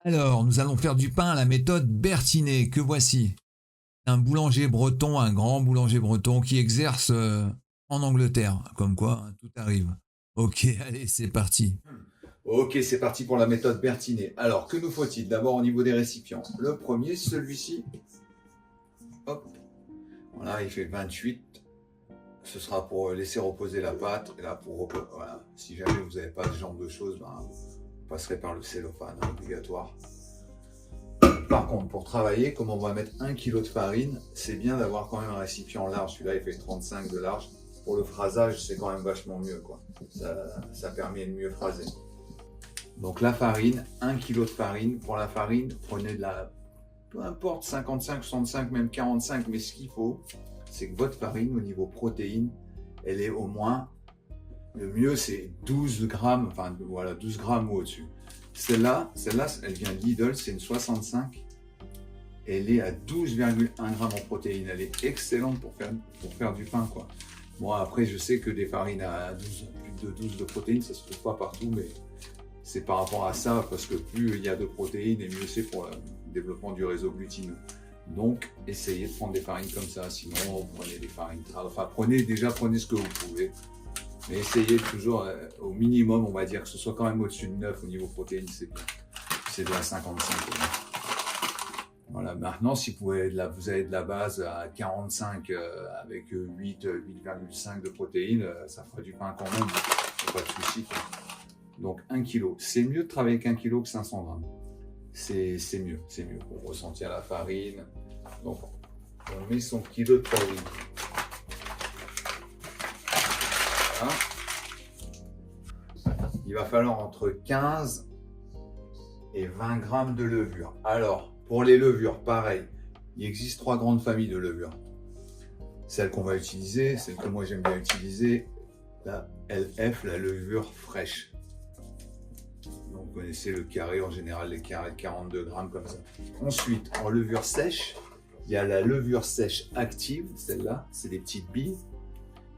Alors, nous allons faire du pain à la méthode Bertinet, que voici. Un boulanger breton, un grand boulanger breton qui exerce en Angleterre. Comme quoi, hein, tout arrive. Ok, allez, c'est parti. Ok, c'est parti pour la méthode Bertinet. Alors, que nous faut-il? D'abord au niveau des récipients. Le premier, celui-ci. Hop. Voilà, il fait 28. Ce sera pour laisser reposer la pâte. Et là, pour voilà. Si jamais vous n'avez pas ce genre de choses, ben, vous passerez par le cellophane, obligatoire. Par contre, pour travailler, comme on va mettre 1 kg de farine, c'est bien d'avoir quand même un récipient large. Celui-là, il fait 35 de large. Pour le phrasage, c'est quand même vachement mieux, quoi. Ça permet de mieux phraser. Donc la farine, 1 kg de farine. Pour la farine, prenez de la, peu importe, 55, 65, même 45, mais ce qu'il faut, c'est que votre farine, au niveau protéines, elle est au moins, le mieux c'est 12 grammes, enfin voilà, 12 grammes ou au-dessus. Celle-là, elle vient de Lidl, c'est une 65. Elle est à 12,1 grammes en protéines. Elle est excellente pour faire du pain, quoi. Bon, après, je sais que des farines à 12, plus de 12 de protéines, ça se trouve pas partout, mais c'est par rapport à ça, parce que plus il y a de protéines, et mieux c'est pour le développement du réseau glutineux. Donc, essayez de prendre des farines comme ça, sinon vous prenez des farines, enfin prenez ce que vous pouvez, mais essayez toujours au minimum, on va dire que ce soit quand même au-dessus de 9 au niveau protéines, c'est de la 55. Voilà, maintenant si vous avez de la base à 45 avec 8,5 de protéines, ça fera du pain quand même, pas de souci. Donc 1 kg, c'est mieux de travailler avec 1 kg que 500 grammes. C'est mieux pour ressentir la farine. Donc on met son kilo de farine. Voilà. Il va falloir entre 15 et 20 grammes de levure. Alors, pour les levures, pareil, il existe 3 grandes familles de levures. Celle qu'on va utiliser, celle que moi j'aime bien utiliser, la LF, la levure fraîche. Donc, vous connaissez le carré, en général les carrés de 42 grammes comme ça. Ensuite, en levure sèche, il y a la levure sèche active, celle-là, c'est des petites billes.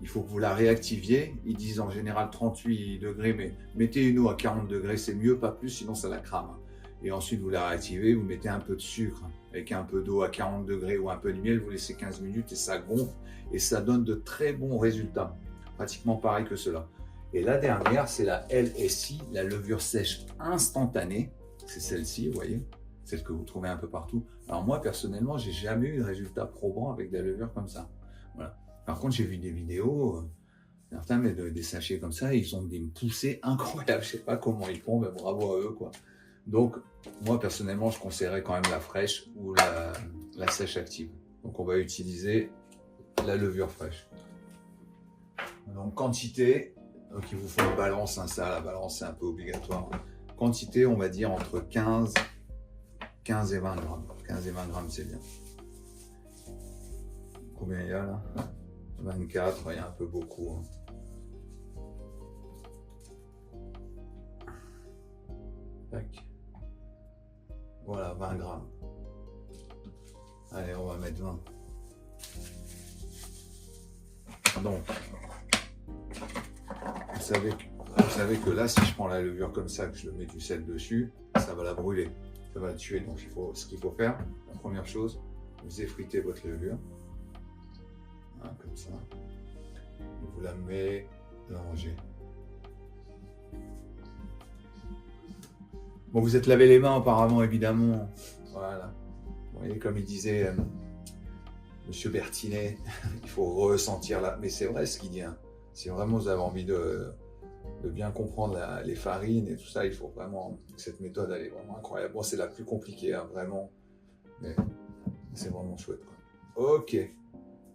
Il faut que vous la réactiviez. Ils disent en général 38 degrés, mais mettez une eau à 40 degrés, c'est mieux, pas plus, sinon ça la crame. Et ensuite, vous la réactivez, vous mettez un peu de sucre avec un peu d'eau à 40 degrés ou un peu de miel, vous laissez 15 minutes et ça gonfle et ça donne de très bons résultats. Pratiquement pareil que cela. Et la dernière, c'est la LSI, la levure sèche instantanée. C'est celle-ci, vous voyez, celle que vous trouvez un peu partout. Alors moi, personnellement, j'ai jamais eu de résultat probant avec des levures comme ça. Voilà. Par contre, j'ai vu des vidéos, certains mettent des sachets comme ça, et ils ont des poussées incroyables. Je sais pas comment ils font, mais bravo à eux, quoi. Donc, moi, personnellement, je conseillerais quand même la fraîche ou la sèche active. Donc, on va utiliser la levure fraîche. Donc, quantité, donc il vous faut une balance, hein, ça, la balance, c'est un peu obligatoire. Quantité, on va dire entre 15 et 20 grammes. 15 et 20 grammes, c'est bien. Combien il y a là? 24, il y a un peu beaucoup. Hein. Tac. Voilà, 20 grammes. Allez, on va mettre 20. Donc, vous savez que là, si je prends la levure comme ça, que je mets du sel dessus, ça va la brûler. Ça va la tuer. Donc, ce qu'il faut faire, la première chose, vous effritez votre levure. Hein, comme ça. Vous la mélangez. Bon, vous êtes lavé les mains auparavant, évidemment. Voilà. Vous voyez, comme il disait Monsieur Bertinet, il faut ressentir là. Mais c'est vrai ce qu'il dit. Hein. Si vraiment vous avez envie de bien comprendre les farines et tout ça, il faut vraiment. Cette méthode, elle est vraiment incroyable. Bon, c'est la plus compliquée, hein, vraiment. Mais c'est vraiment chouette, quoi. Ok.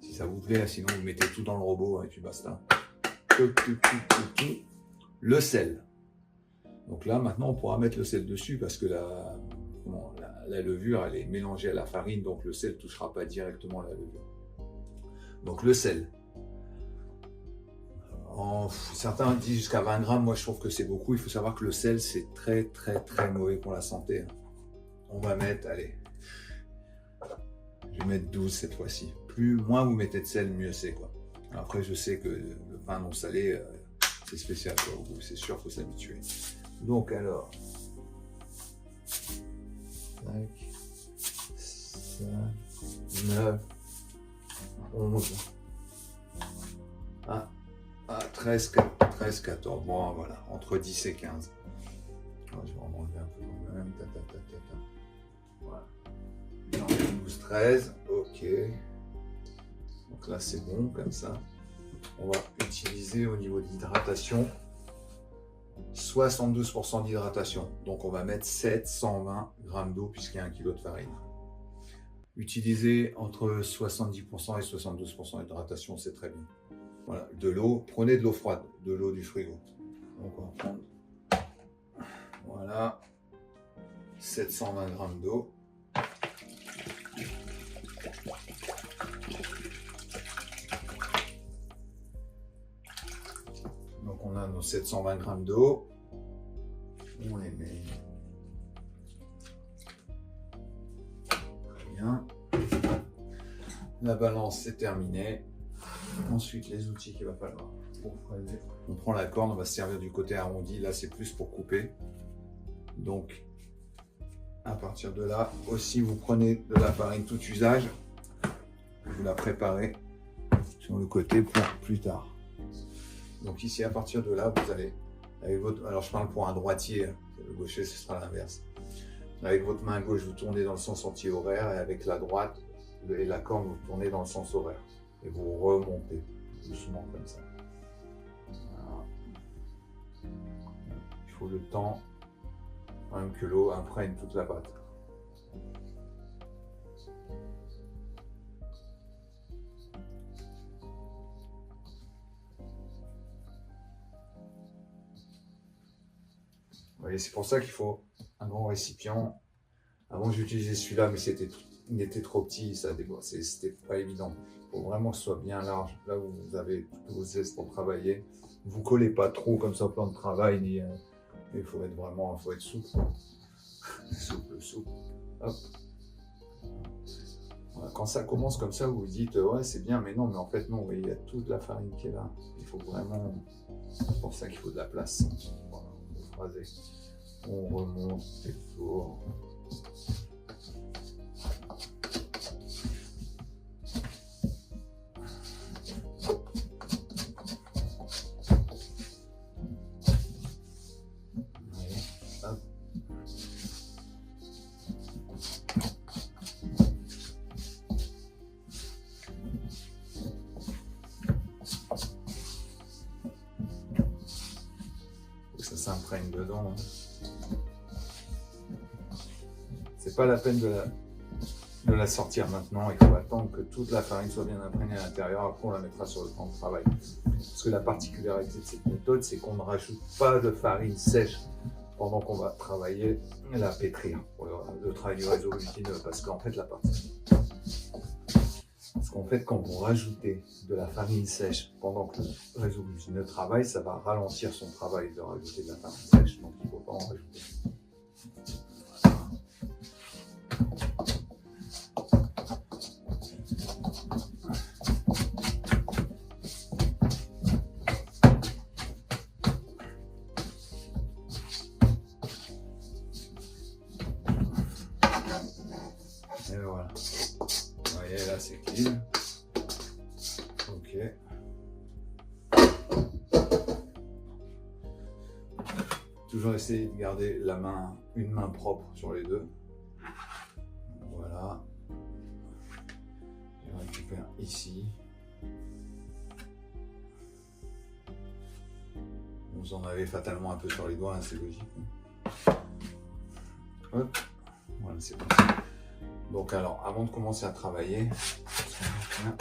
Si ça vous plaît, sinon vous mettez tout dans le robot et puis basta. Le sel. Donc là, maintenant, on pourra mettre le sel dessus parce que la levure, elle est mélangée à la farine, donc le sel ne touchera pas directement la levure. Donc le sel. Certains disent jusqu'à 20 grammes, moi je trouve que c'est beaucoup. Il faut savoir que le sel, c'est très très très mauvais pour la santé. On va mettre, allez, je vais mettre 12 cette fois-ci. Moins vous mettez de sel, mieux c'est, quoi. Après, je sais que le pain non salé, c'est spécial, quoi. C'est sûr, il faut s'habituer. Donc alors, 9, 11, 13, 14. Bon, voilà, entre 10 et 15. Je vais en enlever un peu quand même. Voilà. 12, 13. Ok. Donc là, c'est bon comme ça. On va utiliser au niveau d'hydratation 72% d'hydratation. Donc on va mettre 720 g d'eau puisqu'il y a 1 kg de farine. Utilisez entre 70% et 72% d'hydratation, c'est très bien. Voilà, de l'eau, prenez de l'eau froide, de l'eau du frigo. Donc on va prendre, voilà, 720 g d'eau. Donc on a nos 720 g d'eau. On les met. Très bien. La balance, c'est terminé. Ensuite, les outils qu'il va falloir pour frayer. On prend la corne, on va se servir du côté arrondi. Là, c'est plus pour couper. Donc, à partir de là, aussi, vous prenez de la farine tout usage. Vous la préparez sur le côté pour plus tard. Donc ici, à partir de là, vous allez, avec votre, alors je parle pour un droitier, le gaucher, ce sera l'inverse. Avec votre main gauche, vous tournez dans le sens anti-horaire et avec la droite et la corne, vous tournez dans le sens horaire. Et vous remontez doucement comme ça. Voilà. Il faut le temps quand même que l'eau imprègne toute la pâte. Vous voyez, c'est pour ça qu'il faut un grand récipient. Avant, j'utilisais celui-là, mais il était trop petit, c'était pas évident. Il faut vraiment que ce soit bien large. Là où vous avez toutes vos aises pour travailler, vous collez pas trop comme ça au plan de travail. Il faut être vraiment, faut être souple. souple. Hop. Voilà. Quand ça commence comme ça, vous vous dites ouais c'est bien, mais non, mais en fait non. Vous voyez, il y a toute la farine qui est là. Il faut vraiment, c'est pour ça qu'il faut de la place. Voilà, vous phrasez. On remonte et tourne. Ça s'imprègne dedans. C'est pas la peine de la sortir maintenant. Il faut attendre que toute la farine soit bien imprégnée à l'intérieur. Après, on la mettra sur le plan de travail. Parce que la particularité de cette méthode, c'est qu'on ne rajoute pas de farine sèche pendant qu'on va travailler et la pétrir pour le travail du réseau glutineux. Parce qu'en fait, quand vous rajoutez de la farine sèche pendant que le réseau glutineux travaille, ça va ralentir son travail de rajouter de la farine sèche, donc il ne faut pas en rajouter. Et voilà. Vous voyez, là c'est clean. Ok. Toujours essayer de garder une main propre sur les deux. Voilà. Je récupère ici. Vous en avez fatalement un peu sur les doigts, hein, c'est logique. Hop. Voilà, c'est parti. Donc alors, avant de commencer à travailler, vous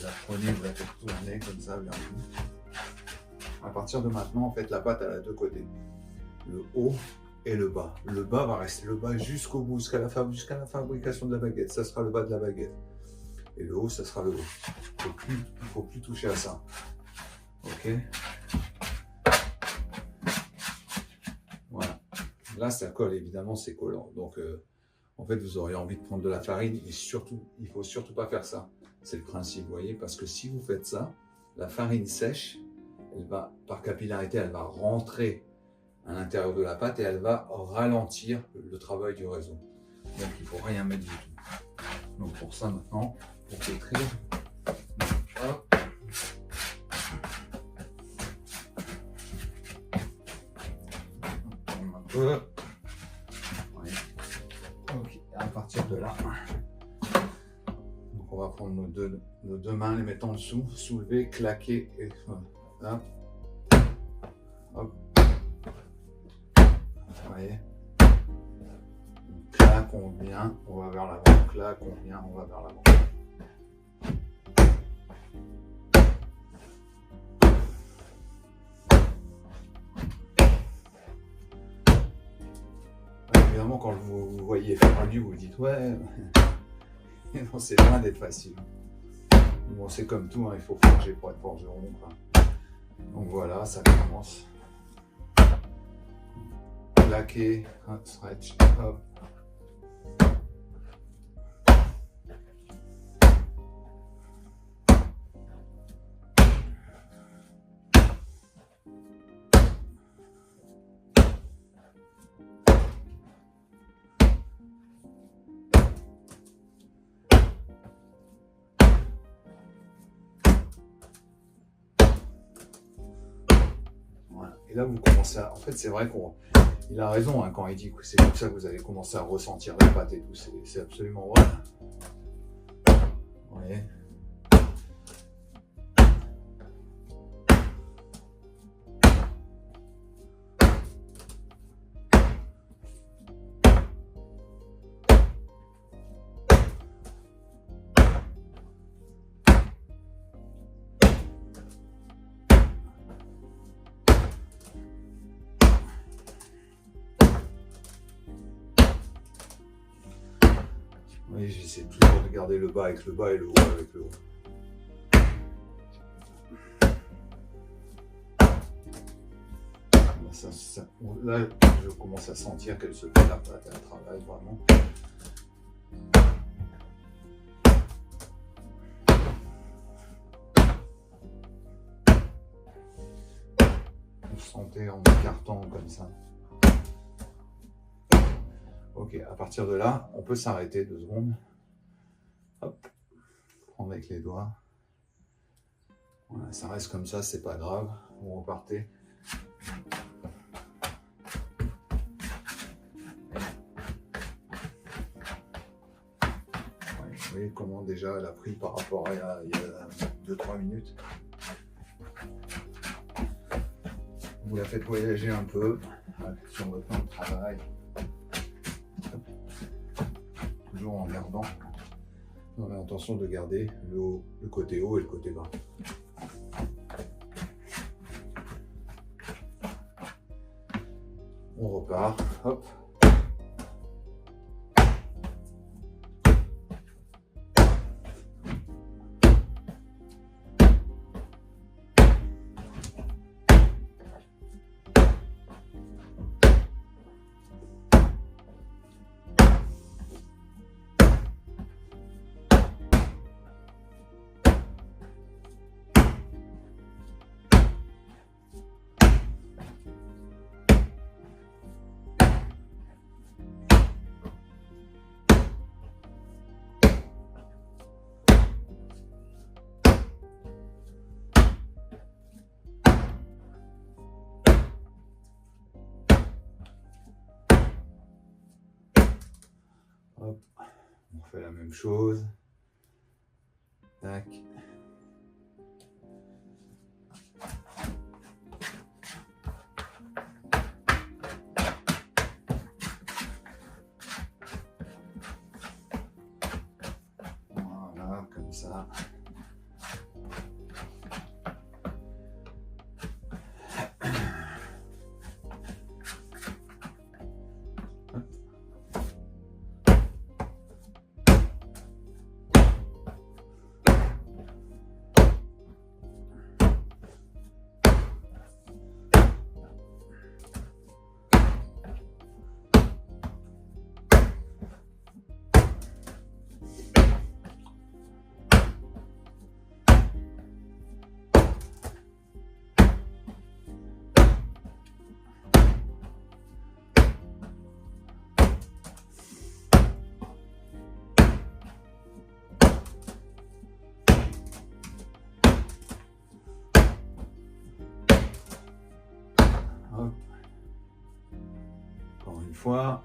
la prenez, vous la faites tourner comme ça vers vous. À partir de maintenant, en fait, la pâte elle a deux côtés, le haut et le bas. Le bas va rester le bas jusqu'au bout, jusqu'à la fabrication de la baguette. Ça sera le bas de la baguette. Et le haut, ça sera le haut. Il ne faut plus toucher à ça. Ok. Voilà. Là, ça colle, évidemment, c'est collant. Donc, en fait, vous auriez envie de prendre de la farine, mais surtout, il ne faut surtout pas faire ça. C'est le principe, vous voyez, parce que si vous faites ça, la farine sèche, elle va, par capillarité, elle va rentrer à l'intérieur de la pâte et elle va ralentir le travail du réseau. Donc il ne faut rien mettre du tout. Donc pour ça maintenant, pour pétrir, hop. Un peu. Ouais. Ok, à partir de là, donc on va prendre nos deux mains, les mettre en dessous, soulever, claquer et hop. Hop. Vous voyez, on claque, on vient, on va vers l'avant, claque, on vient, on va vers l'avant. Évidemment, quand vous voyez Ferrari, vous vous dites ouais, non, c'est loin d'être facile. Bon, c'est comme tout, hein, il faut forger pour être forgeron. Donc voilà, ça commence. Claquer, stretch, hop. Et là, vous commencez à... En fait, c'est vrai qu'il a raison hein, quand il dit que c'est comme ça que vous allez commencer à ressentir la pâte et tout. C'est absolument vrai. Vous voyez ? Oui, j'essaie toujours de garder le bas avec le bas et le haut avec le haut. Là, je commence à sentir qu'elle se fait la pâte, elle travaille vraiment. Vous sentez en écartant comme ça. Ok, à partir de là, on peut s'arrêter 2 secondes. Hop, prendre avec les doigts. Voilà, ça reste comme ça, c'est pas grave. Vous repartez. Ouais, vous voyez comment déjà elle a pris par rapport à il y a 2-3 minutes. Vous la faites voyager un peu sur votre temps de travail. Toujours en gardant, on a l'intention de garder le côté haut et le côté bas. On repart, hop. Hop, on refait la même chose. Tac. Voilà, comme ça. fois.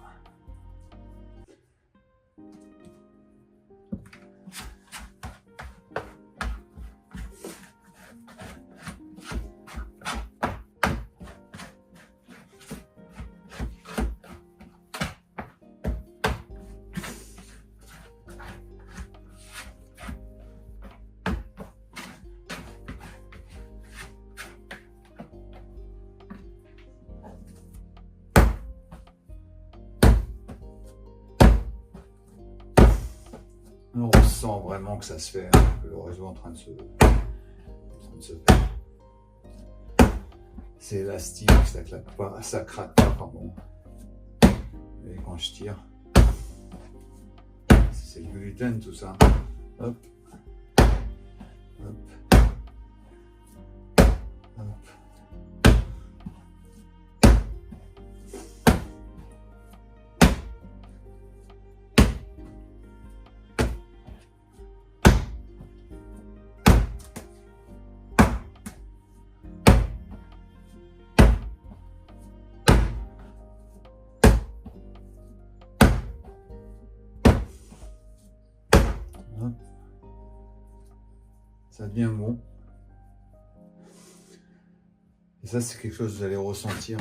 On ressent vraiment que ça se fait, hein, que le réseau est en train de se faire. C'est élastique, ça claque pas, ça craque pas, pardon. Et quand je tire, c'est le gluten tout ça. Hop. Hop. Hop. Ça devient bon. Et ça, c'est quelque chose que vous allez ressentir.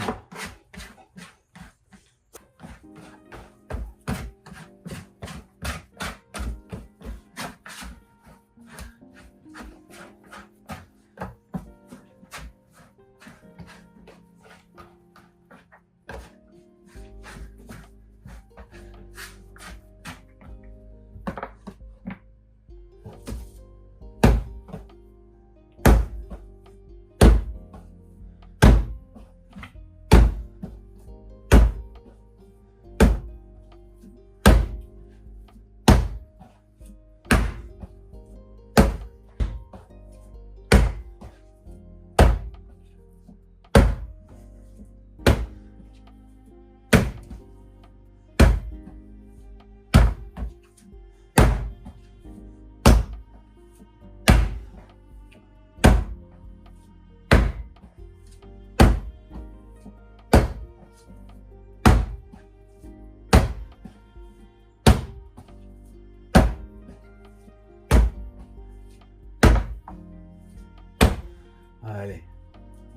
Allez,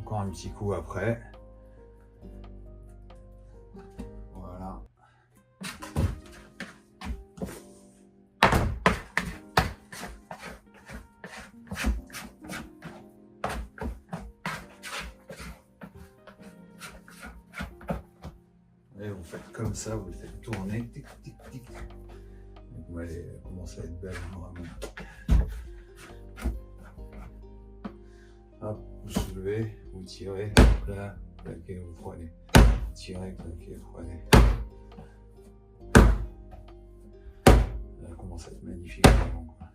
encore un petit coup après. Voilà. Et vous faites comme ça, vous le faites tourner. Tic, tic, tic. Donc, vous allez commencer à être belle, vraiment. Hop, vous soulevez, vous tirez, là, claquez, vous prenez. Tirez, claquez, vous prenez. Ça commence à être magnifique vraiment, quoi.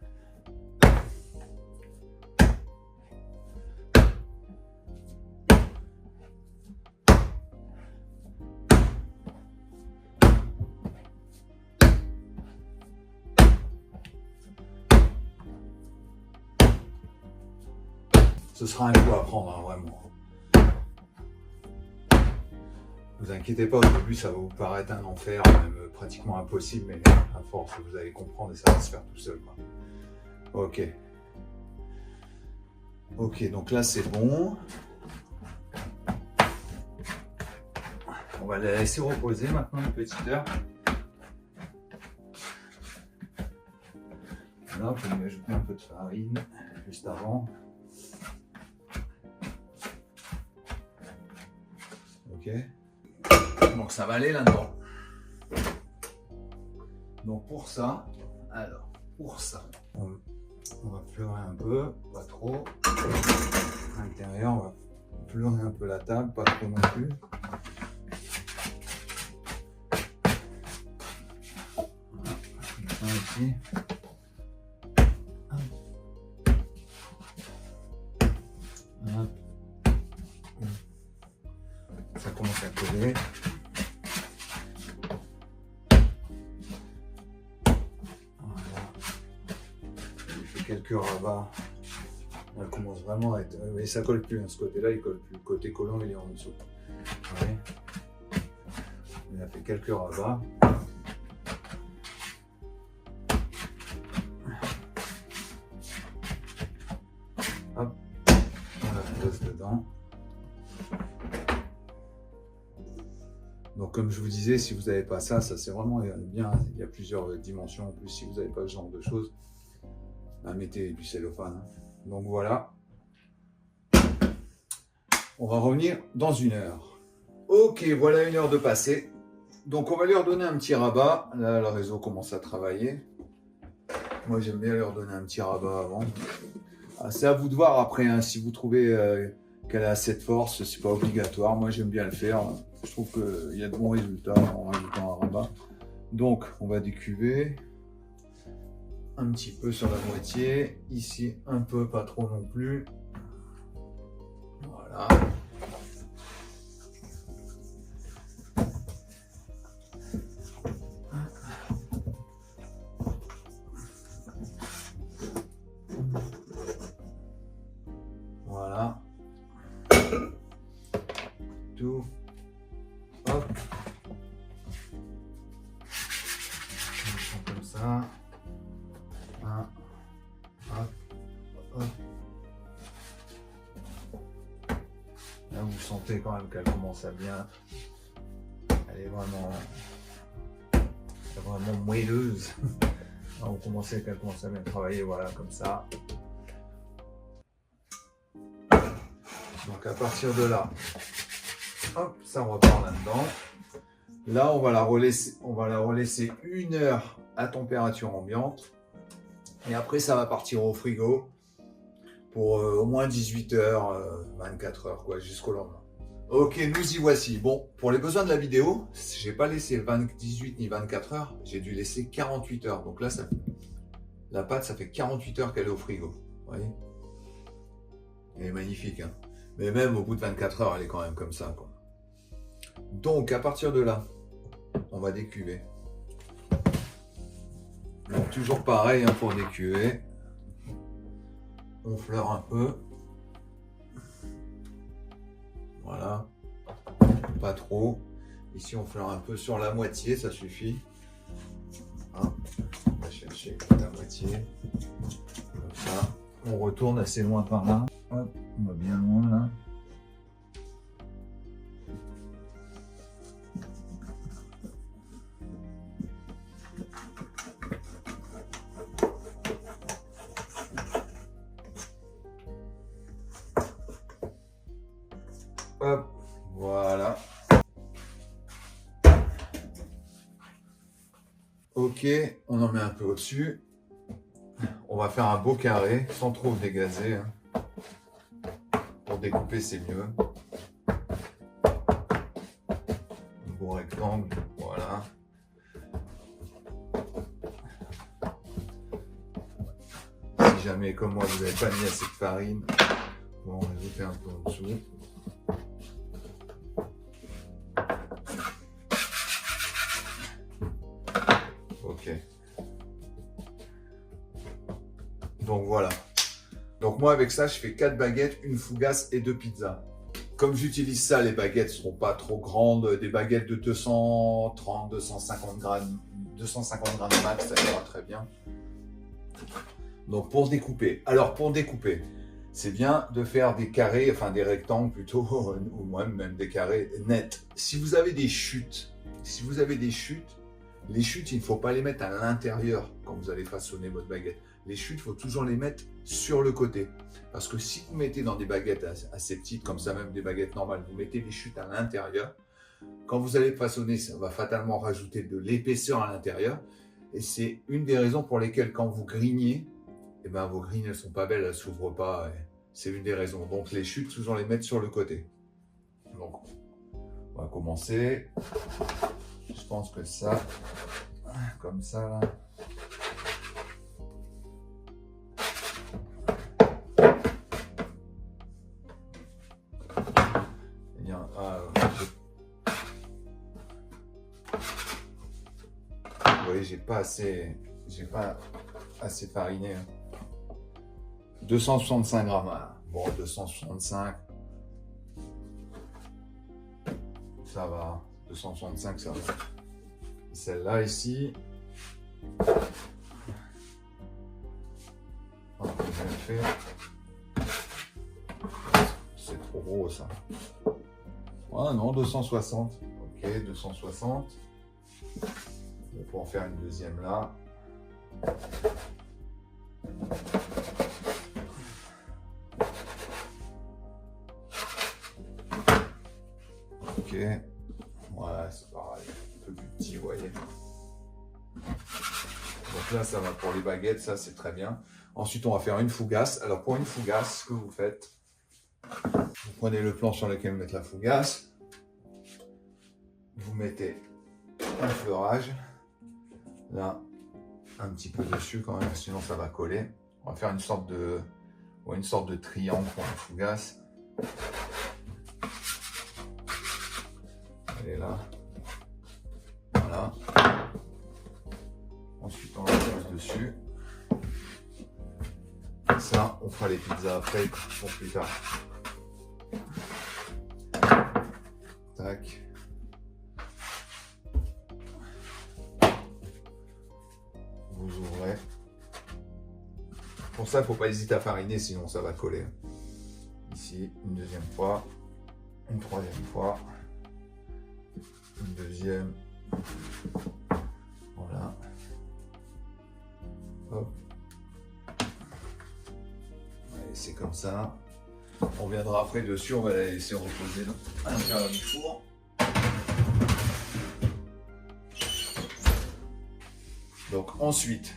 Ce sera un coup à prendre, hein, vraiment. Ne vous inquiétez pas, au début ça va vous paraître un enfer, même pratiquement impossible, mais à force vous allez comprendre et ça va se faire tout seul, quoi. Ok. Ok, donc là c'est bon. On va la laisser reposer maintenant une petite heure. Là, vous pouvez ajouter un peu de farine juste avant. Ok. Donc ça va aller là-dedans. Donc pour ça, on va pleurer un peu, pas trop. À l'intérieur, on va pleurer un peu la table, pas trop non plus. Voilà, ici. Hop. Ça commence à coller. Voilà. J'ai fait quelques rabats. Elle commence vraiment à être. Oui, ça colle plus. Hein. Ce côté-là, il colle plus. Le côté collant, il est en dessous. Ouais. fait quelques rabats. Hop, on la pose dedans. Donc comme je vous disais, si vous n'avez pas ça, ça c'est vraiment bien. Il y a plusieurs dimensions. En plus, si vous n'avez pas ce genre de choses, bah, mettez du cellophane. Donc voilà. On va revenir dans 1 heure. Ok, voilà 1 heure de passé. Donc on va leur donner un petit rabat. Là, le réseau commence à travailler. Moi, j'aime bien leur donner un petit rabat avant. Ah, c'est à vous de voir après, hein, si vous trouvez qu'elle a assez de force, c'est pas obligatoire. Moi, j'aime bien le faire. Je trouve qu'il y a de bons résultats en rajoutant un rabat. Donc, on va décuver un petit peu sur la moitié. Ici, un peu, pas trop non plus. Voilà. Voilà. Tout. Hop. Comme ça. Hop. Hop. Là, vous sentez quand même qu'elle commence à bien. Elle est vraiment moelleuse. Là, vous commencez qu'elle commence à bien travailler, voilà, comme ça. Donc à partir de là, hop, ça repart là-dedans. Là, on va la relaisser 1 heure à température ambiante. Et après, ça va partir au frigo pour au moins 18 heures, 24 heures, quoi, jusqu'au lendemain. Ok, nous y voici. Bon, pour les besoins de la vidéo, j'ai pas laissé 18 ni 24 heures, j'ai dû laisser 48 heures. Donc là, la pâte, ça fait 48 heures qu'elle est au frigo. Vous voyez? Elle est magnifique, hein. Mais même au bout de 24 heures, elle est quand même comme ça, quoi. Donc, à partir de là, on va décuver. Donc, toujours pareil, hein, pour décuver. On fleure un peu. Voilà. Pas trop. Ici, on fleure un peu sur la moitié, ça suffit. Hein, on va chercher la moitié. Comme ça. On retourne assez loin par là. Hop, on va bien loin là. Hop, voilà. Ok, on en met un peu au-dessus. On va faire un beau carré, sans trop dégazer. Hein. Pour découper, c'est mieux. Un beau rectangle, voilà. Si jamais, comme moi, vous n'avez pas mis assez de farine, on va en rajouter un peu en dessous. Ok. Donc voilà. Donc moi avec ça, je fais 4 baguettes, une fougasse et 2 pizzas. Comme j'utilise ça, les baguettes ne seront pas trop grandes. Des baguettes de 230, 250 grammes max, ça ira très bien. Donc pour découper. Alors pour découper, c'est bien de faire des carrés, enfin des rectangles plutôt, ou même des carrés nets. Si vous avez des chutes, les chutes, il ne faut pas les mettre à l'intérieur quand vous allez façonner votre baguette. Les chutes, il faut toujours les mettre sur le côté. Parce que si vous mettez dans des baguettes assez petites, comme ça même des baguettes normales, vous mettez des chutes à l'intérieur, quand vous allez façonner, ça va fatalement rajouter de l'épaisseur à l'intérieur. Et c'est une des raisons pour lesquelles quand vous grignez, eh ben, vos grignes ne sont pas belles, elles ne s'ouvrent pas. C'est une des raisons. Donc les chutes, toujours les mettre sur le côté. Donc, on va commencer. Je pense que ça, comme ça là. Vous voyez, j'ai pas assez fariné. 265 grammes. Voilà. Bon, 265. Ça va. 265, ça va. Celle-là ici. Oh, bien fait. C'est trop gros ça. Ah non, 260. Ok, 260. On peut en faire une deuxième là. Ok. Ouais, c'est pareil. Un peu plus petit, vous voyez. Donc là, ça va pour les baguettes, ça c'est très bien. Ensuite, on va faire une fougasse. Alors pour une fougasse, ce que vous faites, vous prenez le plan sur lequel mettre la fougasse. Vous mettez un fleurage. Là, un petit peu dessus quand même, sinon ça va coller. On va faire une sorte de triangle pour la fougasse. Elle est là. Voilà. Ensuite, on la pose dessus. Ça, on fera les pizzas après pour plus tard. Tac. Vous ouvrez. Pour ça, il ne faut pas hésiter à fariner, sinon ça va coller. Ici, une deuxième fois. Une troisième fois. Une deuxième. Voilà. Hop. Allez, c'est comme ça. On viendra après dessus, on va la laisser reposer à l'intérieur du four. Donc ensuite,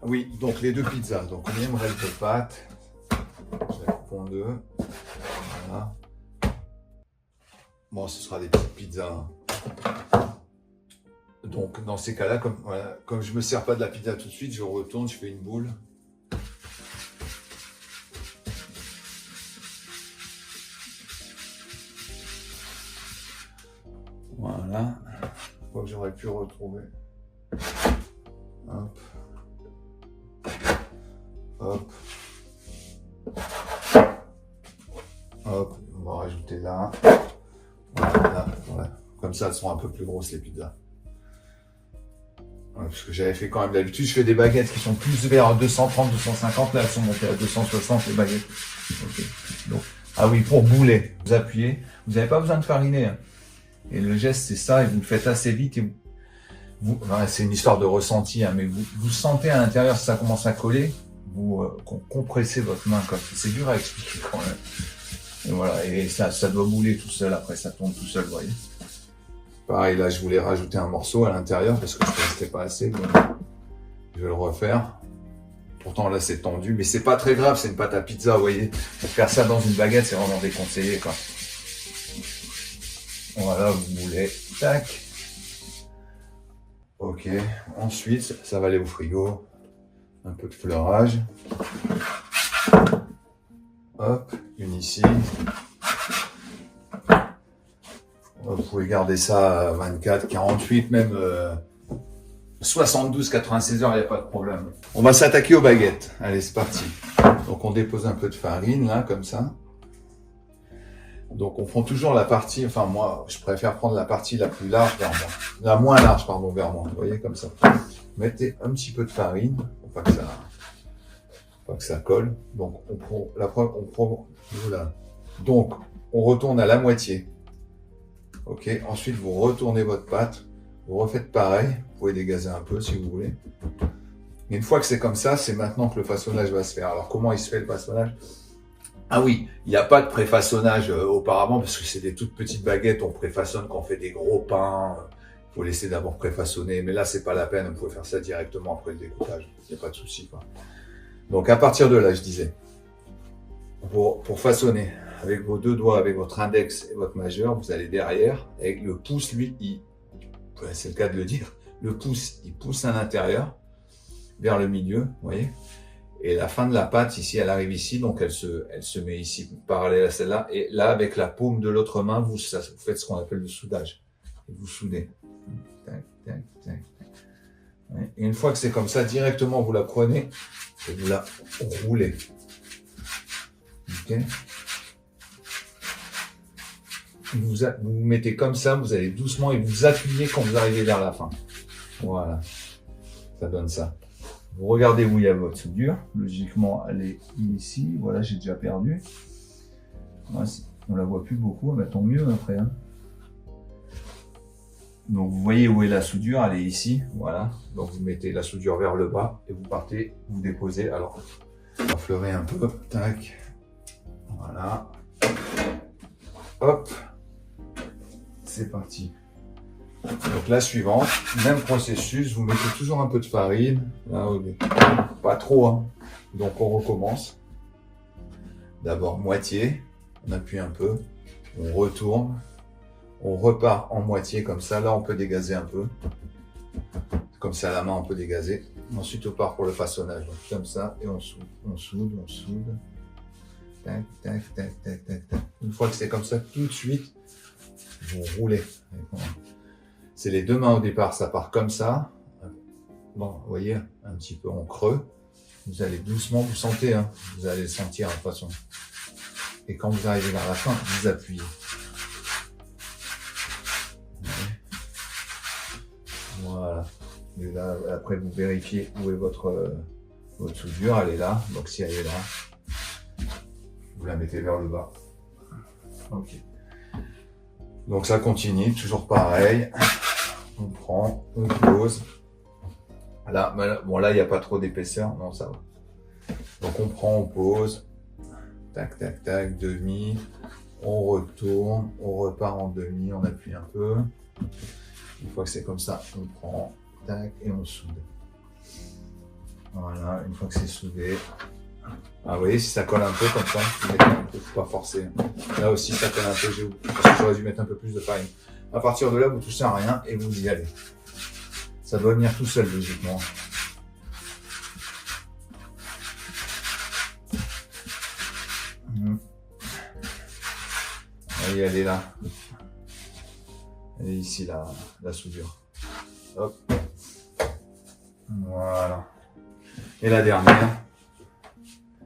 oui, donc les deux pizzas. Donc on aimerait le pâte. Je la coupe en deux. Voilà. Bon, ce sera des petites pizzas. Donc dans ces cas-là, comme je ne me sers pas de la pizza tout de suite, je retourne, je fais une boule. Voilà. Je crois que j'aurais pu retrouver. Hop. Hop. Hop. On va rajouter là. Voilà, voilà. Comme ça, elles seront un peu plus grosses les pizzas. Ouais, parce que j'avais fait quand même d'habitude, je fais des baguettes qui sont plus vers 230, 250. Là, elles sont montées à 260 les baguettes. Okay. Donc, ah oui, pour bouler, vous appuyez. Vous n'avez pas besoin de fariner. Hein. Et le geste, c'est ça, et vous le faites assez vite. Et enfin, c'est une histoire de ressenti, hein, mais vous sentez à l'intérieur, si ça commence à coller, vous compressez votre main. C'est dur à expliquer quand même. Et voilà, et ça doit bouler tout seul, après ça tombe tout seul, vous voyez. Pareil, là, je voulais rajouter un morceau à l'intérieur parce que je ne restais pas assez. Donc je vais le refaire. Pourtant, là, c'est tendu, mais c'est pas très grave, c'est une pâte à pizza, vous voyez. Faire ça dans une baguette, c'est vraiment déconseillé, quoi. Voilà, vous moulez. Tac. Ok. Ensuite, ça va aller au frigo. Un peu de fleurage. Hop, une ici. Vous pouvez garder ça à 24, 48, même 72, 96 heures, il n'y a pas de problème. On va s'attaquer aux baguettes. Allez, c'est parti. Donc, on dépose un peu de farine, là, comme ça. Donc, on prend toujours la partie, enfin, moi, je préfère prendre la partie la plus large vers moi. La moins large, pardon, vers moi. Vous voyez, comme ça. Mettez un petit peu de farine, pour pas que ça colle. Donc, on prend, voilà. Donc, on retourne à la moitié. Ok, ensuite vous retournez votre pâte, vous refaites pareil, vous pouvez dégazer un peu si vous voulez. Et une fois que c'est comme ça, c'est maintenant que le façonnage va se faire. Alors comment il se fait le façonnage? Ah oui, il n'y a pas de préfaçonnage auparavant parce que c'est des toutes petites baguettes, on préfaçonne quand on fait des gros pains. Il faut laisser d'abord préfaçonner, mais là c'est pas la peine, vous pouvez faire ça directement après le découpage, il n'y a pas de souci, quoi. Donc à partir de là, je disais, pour façonner, avec vos deux doigts, avec votre index et votre majeur, vous allez derrière, avec le pouce, lui, c'est le cas de le dire, le pouce, il pousse à l'intérieur, vers le milieu, vous voyez, et la fin de la pâte, ici, elle arrive ici, donc elle se met ici, parallèle à celle-là, et là, avec la paume de l'autre main, vous faites ce qu'on appelle le soudage, et vous soudez. Tac, tac, tac. Et une fois que c'est comme ça, directement, vous la prenez, et vous la roulez. Ok. vous mettez comme ça, vous allez doucement et vous appuyez quand vous arrivez vers la fin. Voilà, ça donne ça. Vous regardez où il y a votre soudure. Logiquement, elle est ici. Voilà, j'ai déjà perdu. Ouais, on la voit plus beaucoup, mais tant mieux après. Hein. Donc vous voyez où est la soudure, elle est ici. Voilà. Donc vous mettez la soudure vers le bas et vous partez, vous déposez. Alors, on va fleurer un peu. Tac. Voilà. Hop. C'est parti. Donc la suivante, même processus, vous mettez toujours un peu de farine, là, pas trop, hein. Donc on recommence. D'abord moitié, on appuie un peu, on retourne, on repart en moitié comme ça, là on peut dégazer un peu. Comme ça à la main on peut dégazer. Ensuite on part pour le façonnage, donc comme ça, et on soude, on soude, on soude. Tac, tac, tac, tac, tac, tac. Une fois que c'est comme ça, tout de suite, vous roulez. C'est les deux mains au départ, ça part comme ça. Bon, vous voyez, un petit peu en creux. Vous allez doucement, vous sentez, hein, vous allez le sentir de toute façon. Et quand vous arrivez vers la fin, vous appuyez. Voilà. Et là, après, vous vérifiez où est votre soudure, elle est là. Donc si elle est là, vous la mettez vers le bas. Ok. Donc ça continue, toujours pareil. On prend, on pose. Là, bon là, il n'y a pas trop d'épaisseur, non, ça va. Donc on prend, on pose. Tac, tac, tac, demi. On retourne, on repart en demi, on appuie un peu. Une fois que c'est comme ça, on prend, tac, et on soude. Voilà, une fois que c'est soudé. Ah, vous voyez, si ça colle un peu comme ça, vous mettez un peu, faut pas forcer. Là aussi, ça colle un peu, parce que j'aurais dû mettre un peu plus de farine. À partir de là, vous touchez à rien et vous y allez. Ça doit venir tout seul, logiquement. Voyez, elle est là. Elle est ici, la soudure. Hop. Voilà. Et la dernière.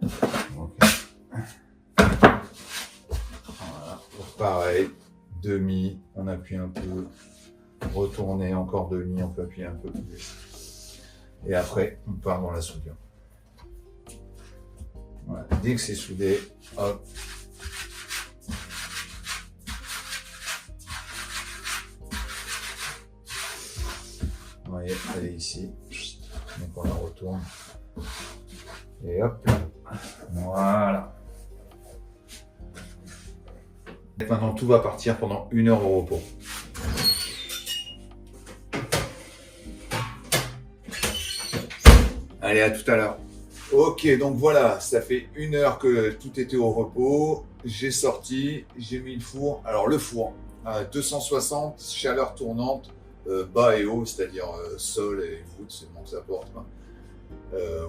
Okay. Voilà. Pareil. Demi. On appuie un peu. Retourner encore demi. On peut appuyer un peu plus. Et après, on part dans la soudure. Voilà. Dès que c'est soudé, hop. Vous voyez, elle est ici. Donc on la retourne. Et hop. Voilà. Et maintenant, tout va partir pendant 1 heure au repos. Allez, à tout à l'heure. Ok, donc voilà, ça fait 1 heure que tout était au repos. J'ai sorti, j'ai mis le four. Alors le four, à 260, chaleur tournante, bas et haut, c'est-à-dire sol et voûte, c'est bon que ça porte.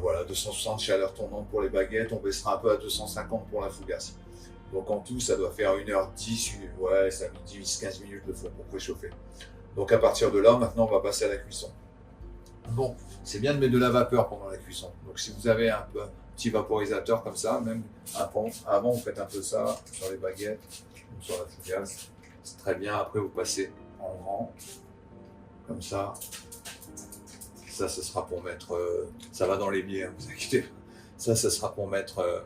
Voilà, 260 chaleur tournante pour les baguettes, on baissera un peu à 250 pour la fougasse. Donc en tout, ça doit faire 1h10, ouais, ça a mis 10-15 minutes le four pour préchauffer. Donc à partir de là, maintenant on va passer à la cuisson. Bon, c'est bien de mettre de la vapeur pendant la cuisson. Donc si vous avez un petit vaporisateur comme ça, même avant vous faites un peu ça sur les baguettes ou sur la fougasse, c'est très bien. Après vous passez en grand, comme ça. Ça, ce sera pour mettre, ça va dans les biais, hein, vous inquiétez pas. Ça sera pour mettre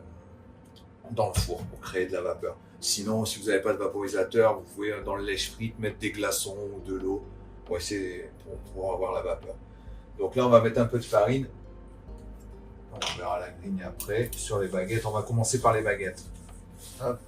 dans le four, pour créer de la vapeur. Sinon, si vous n'avez pas de vaporisateur, vous pouvez dans le lèche-frite mettre des glaçons ou de l'eau pour essayer pour avoir la vapeur. Donc là, on va mettre un peu de farine. On verra la grille après. Sur les baguettes, on va commencer par les baguettes. Hop.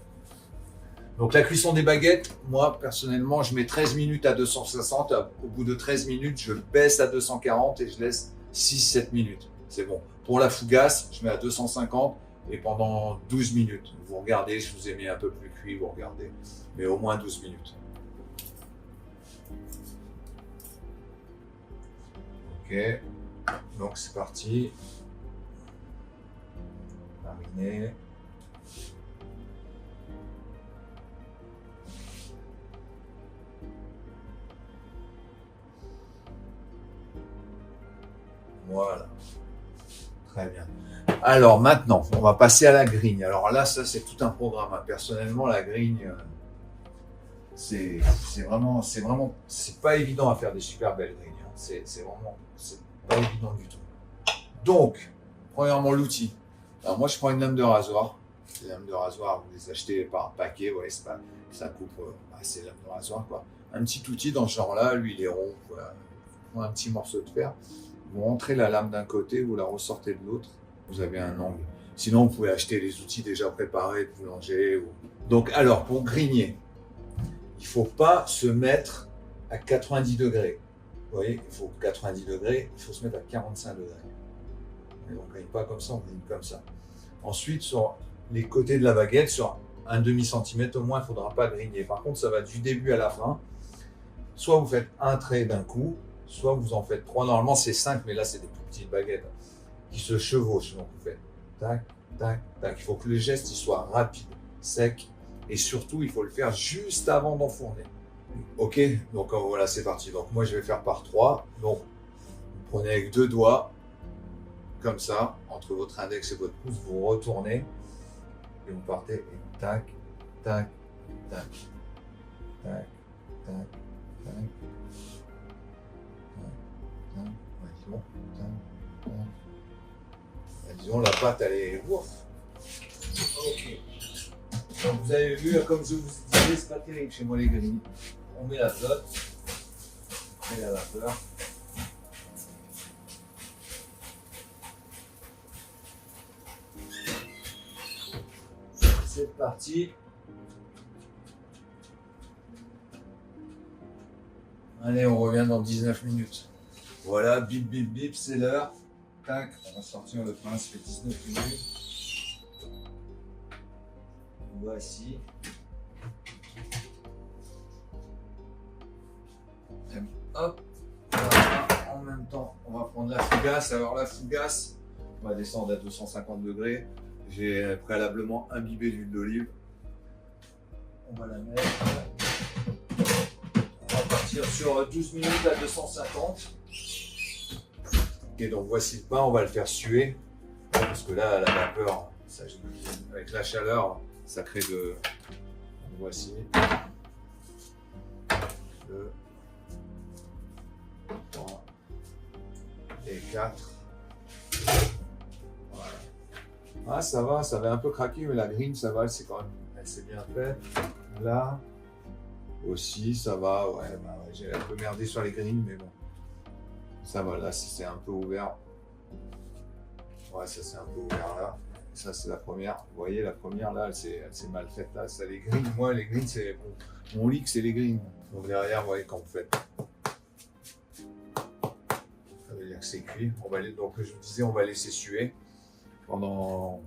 Donc la cuisson des baguettes, moi personnellement, je mets 13 minutes à 260. Au bout de 13 minutes, je baisse à 240 et je laisse 6-7 minutes. C'est bon. Pour la fougasse, je mets à 250 et pendant 12 minutes. Vous regardez, je vous ai mis un peu plus cuit, vous regardez. Mais au moins 12 minutes. Ok. Donc c'est parti. Mariner. Voilà. Très bien. Alors maintenant, on va passer à la grigne. Alors là, ça c'est tout un programme. Personnellement, la grigne, c'est c'est pas évident à faire des super belles grignes. Hein. C'est pas évident du tout. Donc, premièrement, l'outil. Alors moi, je prends une lame de rasoir. Les lames de rasoir, vous les achetez par paquet, ouais, ça coupe assez lames de rasoir, quoi. Un petit outil dans ce genre-là, lui, il est rond, voilà. Vous prenez un petit morceau de fer, vous rentrez la lame d'un côté, vous la ressortez de l'autre, vous avez un angle. Sinon, vous pouvez acheter les outils déjà préparés de boulanger. Donc, alors, pour grigner, il ne faut pas se mettre à 90 degrés. Vous voyez, il faut 90 degrés, il faut se mettre à 45 degrés. Et on ne grigne pas comme ça, on grigne comme ça. Ensuite, sur les côtés de la baguette, sur un demi-centimètre au moins, il ne faudra pas grigner. Par contre, ça va du début à la fin. Soit vous faites un trait d'un coup, soit vous en faites 3. Normalement, c'est 5, mais là, c'est des plus petites baguettes qui se chevauchent. Donc, vous faites tac, tac, tac. Il faut que le geste il soit rapide, sec. Et surtout, il faut le faire juste avant d'enfourner. Ok, donc voilà, c'est parti. Donc, moi, je vais faire par 3. Donc, vous prenez avec 2 doigts, comme ça, entre votre index et votre pouce, vous retournez. Et vous partez et tac, tac, tac, tac, tac, tac, tac, ouais, disons, tac, tac. Disons, la pâte, elle est ouf. Ok. Donc, vous avez vu, comme je vous disais, c'est pas terrible chez moi les grignes. On met la flotte, on met la vapeur. C'est parti. Allez, on revient dans 19 minutes. Voilà, bip bip bip, c'est l'heure. Tac, on va sortir le pain, ça fait 19 minutes. Voici. Et hop, voilà. En même temps, on va prendre la fougasse. Alors la fougasse, on va descendre à 250 degrés. J'ai préalablement imbibé d'huile d'olive. On va la mettre. On va partir sur 12 minutes à 250. Et donc voici le pain, on va le faire suer. Parce que là, la vapeur, ça, avec la chaleur, ça crée de... Voici. 2, 3 et 4. Voilà. Ah, ça va, ça va un peu craquer, mais la grille, ça va, c'est quand même, elle s'est bien faite. Là aussi, ça va, ouais, bah, ouais, j'ai un peu merdé sur les grilles, mais bon. Ça va, là, c'est un peu ouvert. Ouais, ça c'est un peu ouvert là. Ça, c'est la première. Vous voyez, la première, là, elle s'est mal faite. Là, ça, les grilles. Moi, les grilles, c'est mon leak, c'est les grilles. Donc derrière, vous voyez, quand vous faites. Ça veut dire que c'est cuit. Donc, je vous disais, on va laisser suer pendant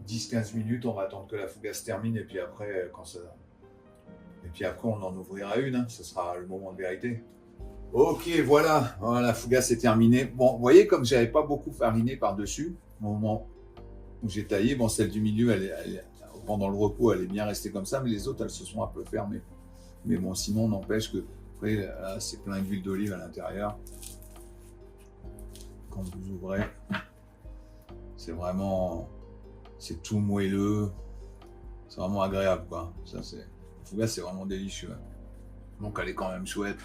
10-15 minutes. On va attendre que la fougasse termine. Et puis après, on en ouvrira une. Hein. Ce sera le moment de vérité. Ok, voilà, la fougasse est terminée. Bon, vous voyez, comme j'avais pas beaucoup fariné par-dessus, au moment où j'ai taillé, bon, celle du milieu, pendant le repos, elle est bien restée comme ça, mais les autres, elles se sont un peu fermées. Mais bon, sinon, n'empêche que, après, là, c'est plein d'huile d'olive à l'intérieur. Quand vous ouvrez, c'est tout moelleux. C'est vraiment agréable, quoi. Ça, la fougasse, c'est vraiment délicieux. Donc, elle est quand même chouette.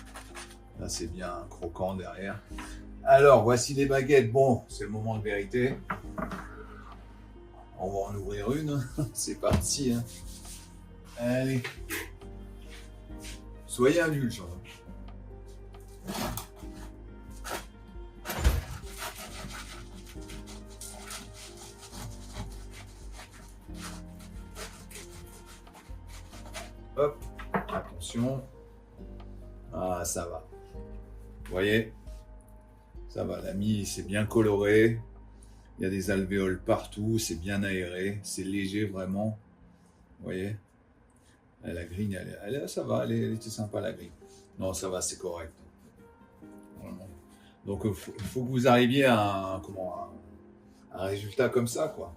Là, c'est bien croquant derrière. Alors, voici les baguettes. Bon, c'est le moment de vérité. On va en ouvrir une. C'est parti. Hein. Allez. Soyez indulgents. Hop. Attention. Ah, ça va. Vous voyez, ça va, la mie, c'est bien coloré. Il y a des alvéoles partout, c'est bien aéré, c'est léger vraiment. Vous voyez, la grille, ça va, elle était sympa la grille. Non, ça va, c'est correct. Vraiment. Donc, il faut que vous arriviez à un résultat comme ça, quoi.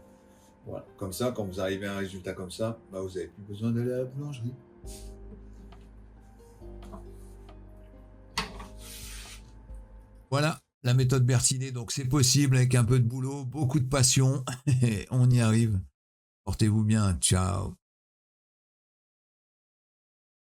Voilà. Comme ça, quand vous arrivez à un résultat comme ça, bah, vous n'avez plus besoin d'aller à la boulangerie. Voilà, la méthode Bertinet, donc c'est possible avec un peu de boulot, beaucoup de passion, et on y arrive. Portez-vous bien, ciao.